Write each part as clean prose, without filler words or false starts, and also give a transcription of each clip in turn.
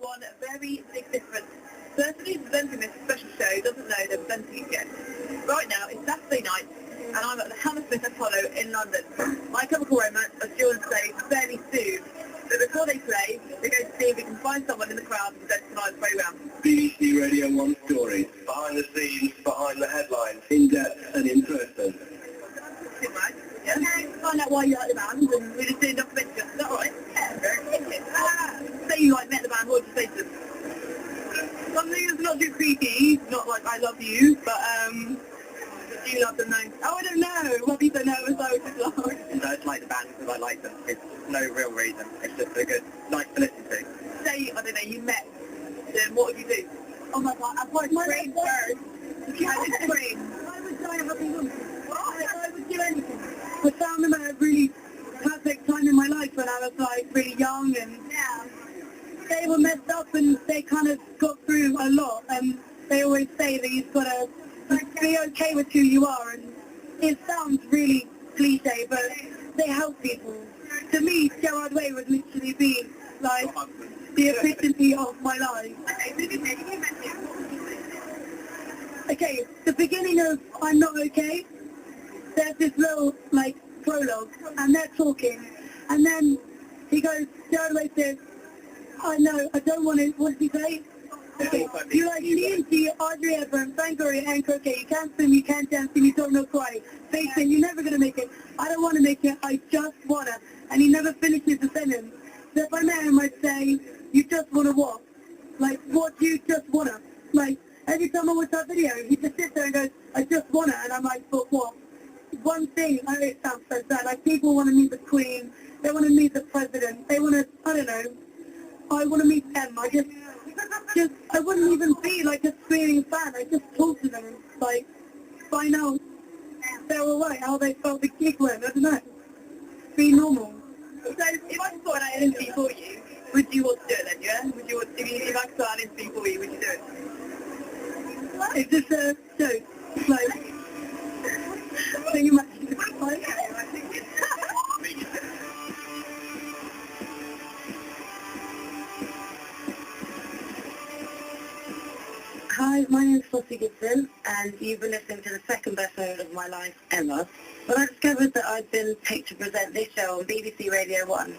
one very big difference. Person who's presenting this special show doesn't know they're presenting it yet. Right now, it's Saturday night, and I'm at the Hammersmith Apollo in London. My Chemical Romance are due on stage fairly soon, but before they play, we're going to see if we can find someone in the crowd to present tonight's programme. BBC Radio 1 stories, behind the scenes, behind the headlines, in depth and in person. Right? Yeah. Okay, find out why you like the band, and we're just doing documentary. Is that right? Yeah. Say you met the band, what would you say to them? Something that's not too creepy, not like I love you, but do you love them now? Oh, I don't know. What be so nervous? I was just like... I just like the band because I like them. It's no real reason. It's just a good, nice to listen to. Say, I don't know, you met them, what would you do? Oh my god, I've got a train first. I would train. I would die a happy woman. I would do anything. I found them at a really perfect time in my life when I was like really young, and they were messed up and they kind of got through a lot, and they always say that you've got to be okay with who you are, and it sounds really cliche, but they help people. To me, Gerard Way would literally be like the epitome of my life. Okay, the beginning of I'm Not Okay, there's this little like prologue, and they're talking, and then he goes, Gerard Way says, I know, I don't want to, what did he say? You like TNT, Audrey Hepburn, Frank Gehry, and Croquet. You can't swim, you can't dance, and you don't know cry. Face it, you're never going to make it. I don't want to make it, I just want to. And he never finishes the sentence. So if I met him, I'd say, you just want to what? Like, what do you just want to? Like, every time I watch that video, he just sits there and goes, I just want to. And I'm like, but what? One thing, I know it sounds so sad, like people want to meet the Queen, they want to meet the President, they want to, I don't know, I want to meet them. I wouldn't even be like a screaming fan. I just talk to them, like, find out they're alright, how they felt the gig went, I don't know. Be normal. So if I saw an interview for you, would you want to do it then, yeah? Would you want, if I saw an interview for you, would you do it? It's just a joke. Like, can you imagine? Hi, my name is Flossie Gibson, and you've been listening to the second best moment of my life ever. When I discovered that I'd been picked to present this show on BBC Radio 1,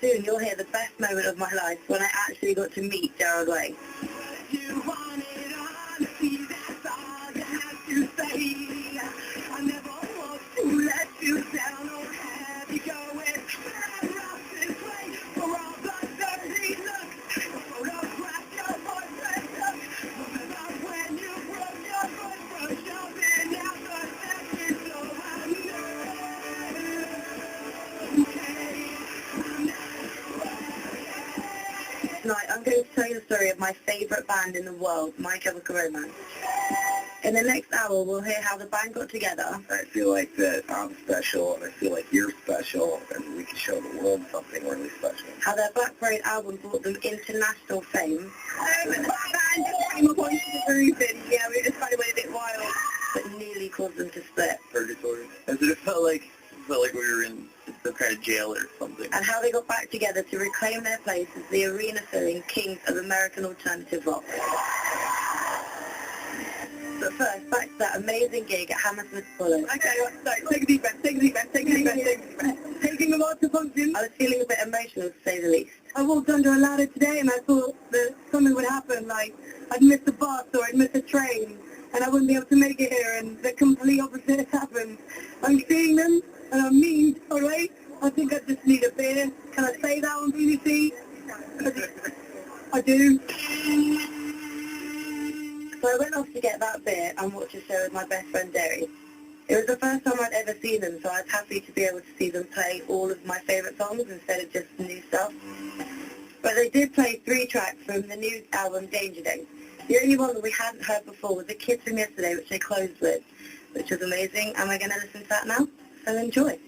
soon you'll hear the best moment of my life when I actually got to meet Gerard Way. You want it honesty, that's all you have to say. I never want to let you down or have you going. Tonight, I'm going to tell you the story of my favourite band in the world, My Chemical Romance. In the next hour, we'll hear how the band got together. I feel like that I'm special, and I feel like you're special, and we can show the world something really special. How their Black Parade album brought them international fame. The band just came up onto the roof, and we just kind of went a bit wild, but nearly caused them to split. Purgatory. As it felt like we were in some kind of jail or something. And how they got back together to reclaim their place as the arena-filling kings of American alternative rock. But first, back to that amazing gig at Hammersmith Apollo. Okay, so take a deep breath, take a deep breath, take a deep breath, take a deep breath. Taking a lot to function. I was feeling a bit emotional, to say the least. I walked under a ladder today and I thought that something would happen, like I'd miss a bus or I'd miss a train and I wouldn't be able to make it here, and the complete opposite has happened. I'm seeing them and I'm mean, alright? I think I just need a beer. Can I say that on BBC? I do. So I went off to get that beer and watch a show with my best friend Derry. It was the first time I'd ever seen them, so I was happy to be able to see them play all of my favourite songs instead of just new stuff. But they did play 3 tracks from the new album Danger Days. The only one that we hadn't heard before was The Kids From Yesterday, which they closed with, which was amazing, and we're going to listen to that now, so enjoy.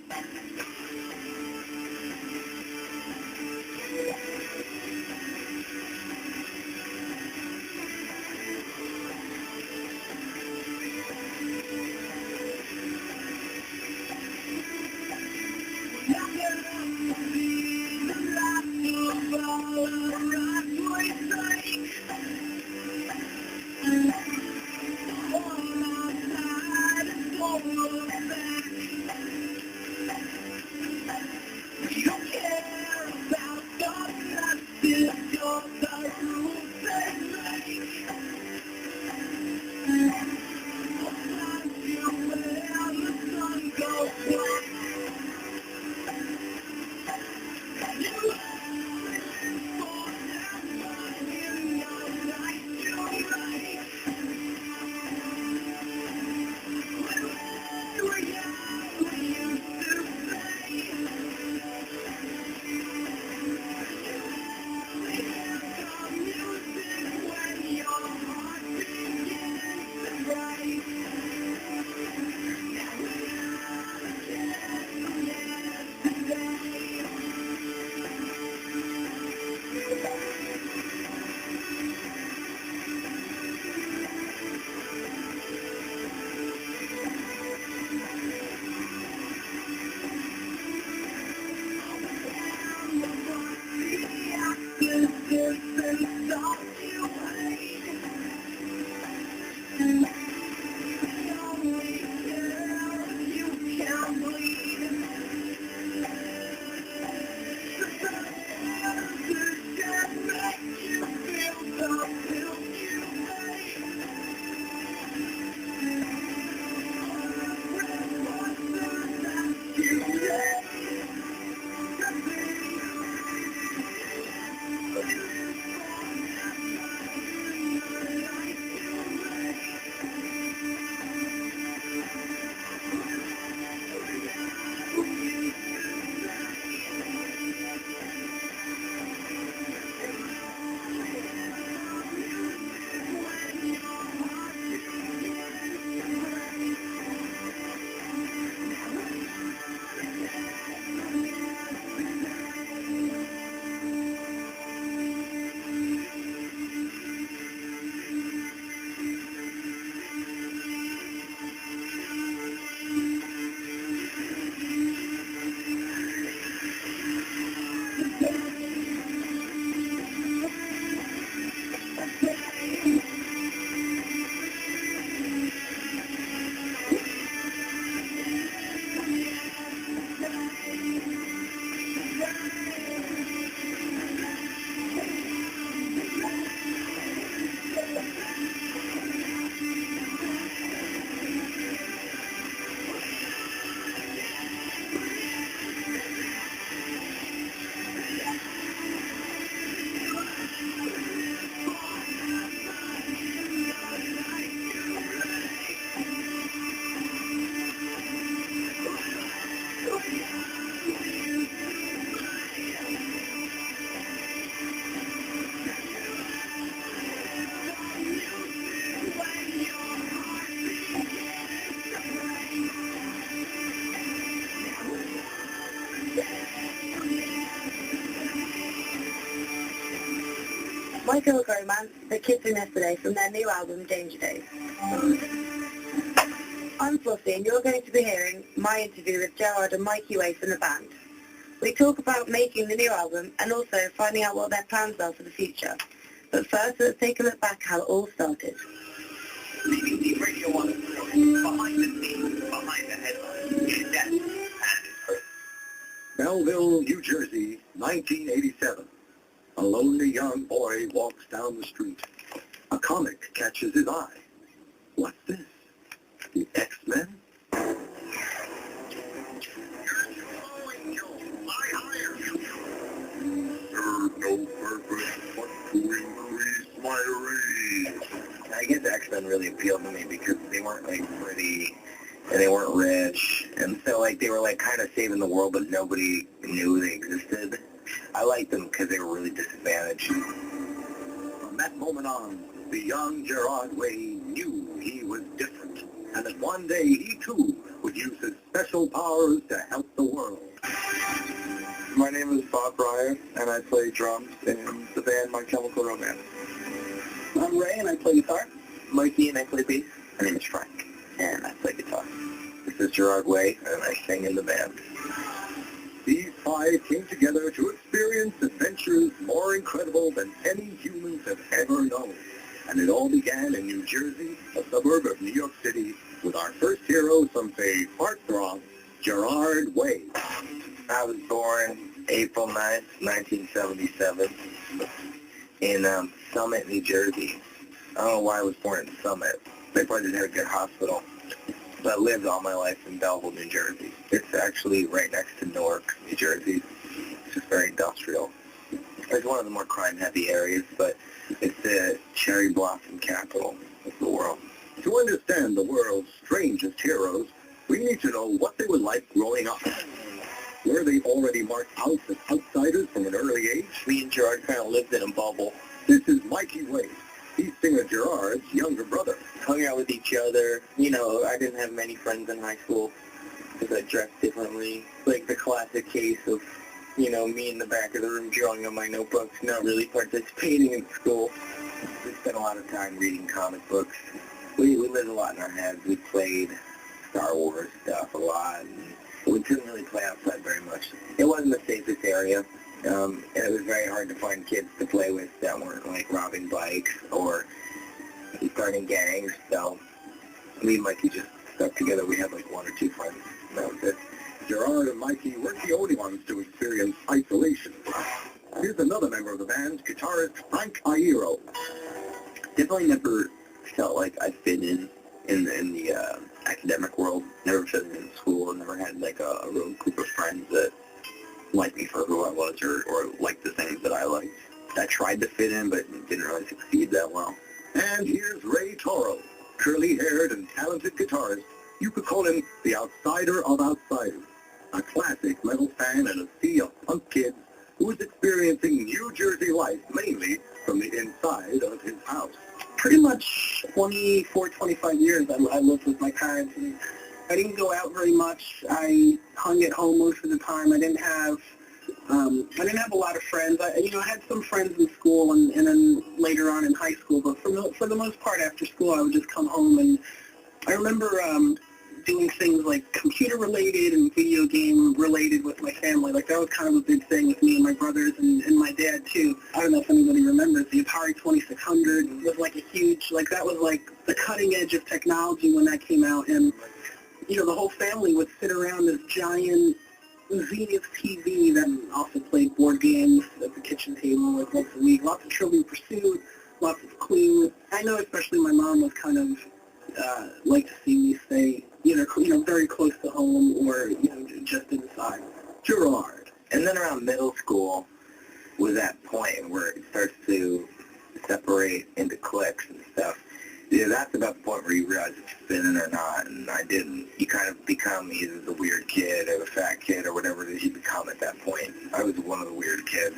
My Girl Romance, the kids from yesterday from their new album Danger Days. I'm Flossie and you're going to be hearing my interview with Gerard and Mikey Way from the band. We talk about making the new album and also finding out what their plans are for the future. But first, let's take a look back how it all started. BBC Radio 1 behind the scenes, behind the headlines, in depth and in person. Belleville, New Jersey, 1987. A lonely young boy walks down the street. A comic catches his eye. What's this? The X-Men? Serve no purpose but to increase my rage. I guess X-Men really appealed to me because they weren't like pretty and they weren't rich, and so like they were like kind of saving the world, but nobody knew they existed. I liked them because they were really disadvantaged. From that moment on, the young Gerard Way knew he was different, and that one day he too would use his special powers to help the world. My name is Bob Breyer, and I play drums in the band My Chemical Romance. I'm Ray, and I play guitar. Mikey, and I play bass. My name is Frank, and I play guitar. This is Gerard Way, and I sing in the band. These five came together to experience adventures more incredible than any humans have ever known. And it all began in New Jersey, a suburb of New York City, with our first hero, some say heartthrob, Gerard Way. I was born April 9th, 1977. in Summit, New Jersey. I don't know why I was born in Summit. They probably didn't have a good hospital. But I lived all my life in Belleville, New Jersey. It's actually right next to Newark, New Jersey. It's just very industrial. It's one of the more crime-heavy areas, but it's the cherry blossom capital of the world. To understand the world's strangest heroes, we need to know what they were like growing up. Were they already marked out as outsiders from an early age? Me and Gerard kind of lived in a bubble. This is Mikey Wade. He's singer Gerard's younger brother. Hung out with each other. You know, I didn't have many friends in high school because I dressed differently. Like the classic case of, you know, me in the back of the room drawing on my notebooks, not really participating in school. We spent a lot of time reading comic books. We lived a lot in our heads. We played Star Wars stuff a lot, and we couldn't really play outside very much. It wasn't the safest area, and it was very hard to find kids to play with that weren't like robbing bikes or starting gangs. So me and Mikey just stuck together. We had like one or two friends, and that was it. Gerard and Mikey weren't the only ones to experience isolation. Here's another member of the band, guitarist Frank Iero. Definitely never felt like I fit in the academic world. Never fit in school. Never had like a real group of friends that liked me for who I was or liked the things that I liked. I tried to fit in, but didn't really succeed that well. And here's Ray Toro, curly-haired and talented guitarist. You could call him the outsider of outsiders. A classic metal fan and a sea of punk kids who is experiencing New Jersey life mainly from the inside of his house. Pretty much 24, 25 years I lived with my parents, and I didn't go out very much. I hung at home most of the time. I didn't have a lot of friends. I had some friends in school and then later on in high school, but for the most part after school I would just come home, and I remember doing things like computer-related and video game-related with my family. Like, that was kind of a big thing with me and my brothers and my dad, too. I don't know if anybody remembers, the Atari 2600 was like a huge, like, that was like the cutting edge of technology when that came out. And, you know, the whole family would sit around this giant Zenith TV that also played board games at the kitchen table, like, once a week. Lots of Trivial Pursuit, lots of Clue. I know especially my mom was kind of like to see me stay either, very close to home or, just inside. Gerard. And then around middle school was that point where it starts to separate into cliques and stuff. Yeah, that's about the point where you realize if you fit in or not, and I didn't. You kind of become either the weird kid or the fat kid or whatever it is you become at that point. I was one of the weird kids.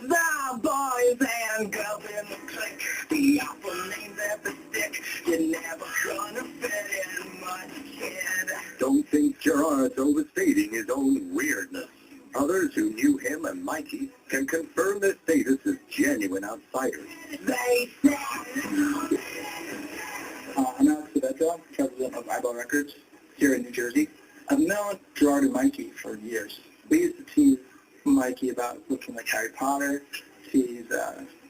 The boys and girls in the clique, the awful names at the stick, you're never gonna fit in much, kid. Don't think Gerard's overstating his own weirdness. Others who knew him and Mikey can confirm their status as genuine outsiders. They said... I'm Alex Sabetta, president of Eyeball Records here in New Jersey. I've known Gerard and Mikey for years. We used to tease Mikey about looking like Harry Potter, tease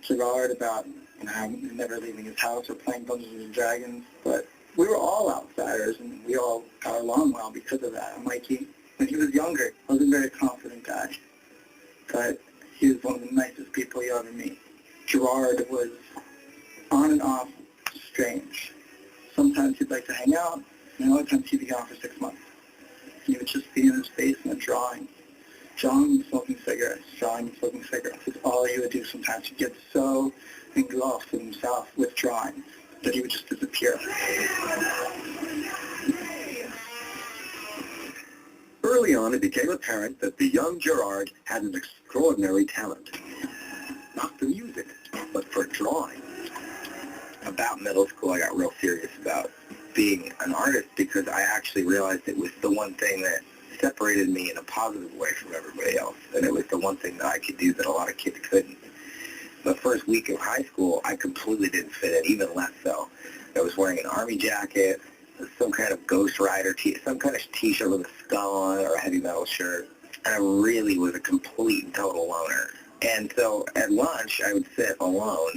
Gerard about never leaving his house or playing Dungeons and Dragons. But we were all outsiders, and we all got along well because of that. And Mikey, when he was younger, wasn't a very confident guy, but he was one of the nicest people you'll ever meet. Gerard was on and off strange. Sometimes he'd like to hang out, and other times he'd be gone for 6 months. He would just be in his basement drawing and smoking cigarettes, That's all he would do sometimes. He'd get so engulfed in himself with drawing that he would just disappear. Early on, it became apparent that the young Gerard had an extraordinary talent. Not for music, but for drawing. About middle school, I got real serious about being an artist because I actually realized it was the one thing that separated me in a positive way from everybody else, and it was the one thing that I could do that a lot of kids couldn't. The first week of high school, I completely didn't fit in, even less so. I was wearing an army jacket, some kind of Ghost Rider, some kind of T-shirt with a skull on it or a heavy metal shirt, and I really was a complete and total loner. And so at lunch, I would sit alone